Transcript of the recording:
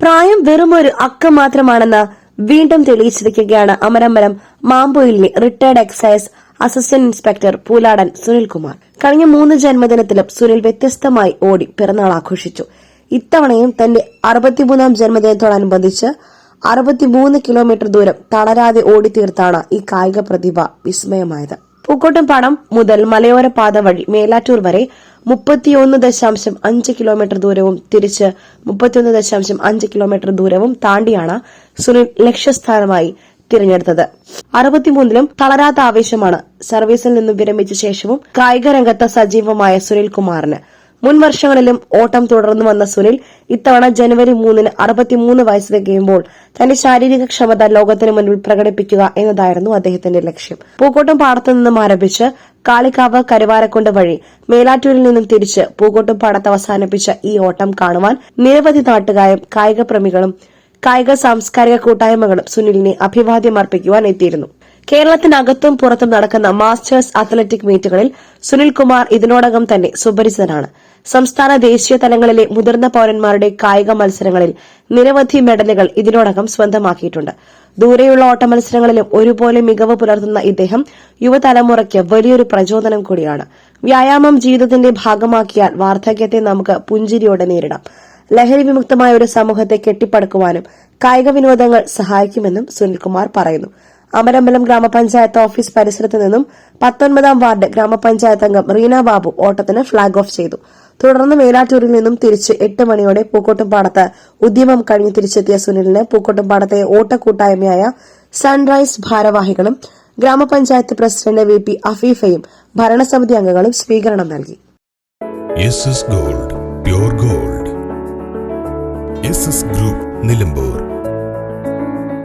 പ്രായം വെറുമൊരു അക്കം മാത്രമാണെന്ന് വീണ്ടും തെളിയിച്ചിരിക്കുകയാണ് അമരമ്പലം മാമ്പൊയിലിലെ retired excise assistant inspector Pooladan Sunilkumar. കഴിഞ്ഞ 3 ജന്മദിനത്തിലും സുനിൽ വ്യത്യസ്തമായി ഓടി പിറന്നാൾ ആഘോഷിച്ചു. ഇത്തവണയും തന്റെ 63ാം ജന്മദിനത്തോടനുബന്ധിച്ച് 63 കിലോമീറ്റർ ദൂരം തളരാതെ ഓടിത്തീർത്താണ് ഈ കായിക പ്രതിഭ വിസ്മയമായത്. പൂക്കോട്ടുംപാടം മുതൽ മലയോര പാത വഴി മേലാറ്റൂർ വരെ 31.5 കിലോമീറ്റർ ദൂരവും തിരിച്ച് 31.5 കിലോമീറ്റർ ദൂരവും താണ്ടിയാണ് സുനിൽ ലക്ഷ്യസ്ഥാനമായി തിരഞ്ഞെടുത്തത്. 63ലും തളരാത്ത ആവേശമാണ്. സർവീസിൽ നിന്നും വിരമിച്ച ശേഷവും കായിക രംഗത്ത് സജീവമായ സുനിൽകുമാറിന് മുൻ വർഷങ്ങളിലും ഓട്ടം തുടർന്നു വന്ന സുനിൽ ഇത്തവണ ജനുവരി 3-ന് 63 വയസ്സ് തികയുമ്പോൾ തന്റെ ശാരീരിക ക്ഷമത ലോകത്തിന് മുന്നിൽ പ്രകടിപ്പിക്കുക എന്നതായിരുന്നു അദ്ദേഹത്തിന്റെ ലക്ഷ്യം. പൂക്കോട്ടും പാടത്തു നിന്നും ആരംഭിച്ച് കാളികാവ് കരുവാരക്കുണ്ട് വഴി മേലാറ്റൂരിൽ നിന്നും തിരിച്ച് പൂക്കോട്ടും പാടത്ത് അവസാനിപ്പിച്ച ഈ ഓട്ടം കാണുവാൻ നിരവധി നാട്ടുകാരും കായിക പ്രേമികളും കായിക സാംസ്കാരിക കൂട്ടായ്മകളും സുനിലിനെ അഭിവാദ്യം അർപ്പിക്കുവാൻ എത്തിയിരുന്നു. കേരളത്തിനകത്തും പുറത്തും നടക്കുന്ന മാസ്റ്റേഴ്സ് അത്ലറ്റിക് മീറ്റുകളിൽ സുനിൽകുമാർ ഇതിനോടകം തന്നെ സുപരിചിതനാണ്. സംസ്ഥാന ദേശീയ തലങ്ങളിലെ മുതിർന്ന പൌരന്മാരുടെ കായിക മത്സരങ്ങളിൽ നിരവധി മെഡലുകൾ ഇതിനോടകം സ്വന്തമാക്കിയിട്ടുണ്ട്. ദൂരെയുള്ള ഓട്ട മത്സരങ്ങളിലും ഒരുപോലെ മികവ് പുലർത്തുന്ന ഇദ്ദേഹം യുവതലമുറയ്ക്ക് വലിയൊരു പ്രചോദനം കൂടിയാണ്. വ്യായാമം ജീവിതത്തിന്റെ ഭാഗമാക്കിയാൽ വാർദ്ധക്യത്തെ നമുക്ക് പുഞ്ചിരിയോടെ നേരിടാം. ലഹരി വിമുക്തമായ ഒരു സമൂഹത്തെ കെട്ടിപ്പടുക്കുവാനും കായിക വിനോദങ്ങൾ സഹായിക്കുമെന്നും സുനിൽകുമാർ പറയുന്നു. അമരമ്പലം ഗ്രാമപഞ്ചായത്ത് ഓഫീസ് പരിസരത്ത് നിന്നും 19ാം വാർഡ് ഗ്രാമപഞ്ചായത്ത് അംഗം റീന ബാബു ഓട്ടത്തിന് ഫ്ളാഗ് ഓഫ് ചെയ്തു. തുടർന്ന് മേലാറ്റൂരിൽ നിന്നും തിരിച്ച് 8 മണിയോടെ പൂക്കോട്ടുംപാടത്ത് ഉദ്യമം കഴിഞ്ഞ് തിരിച്ചെത്തിയ സുനിലിന് പൂക്കോട്ടുംപാടത്തെ ഓട്ടക്കൂട്ടായ്മയായ സൺറൈസ് ഭാരവാഹികളും ഗ്രാമപഞ്ചായത്ത് പ്രസിഡന്റ് VP അഫീഫയും ഭരണസമിതി അംഗങ്ങളും സ്വീകരണം നൽകി. Gold pure gold group Nilambur.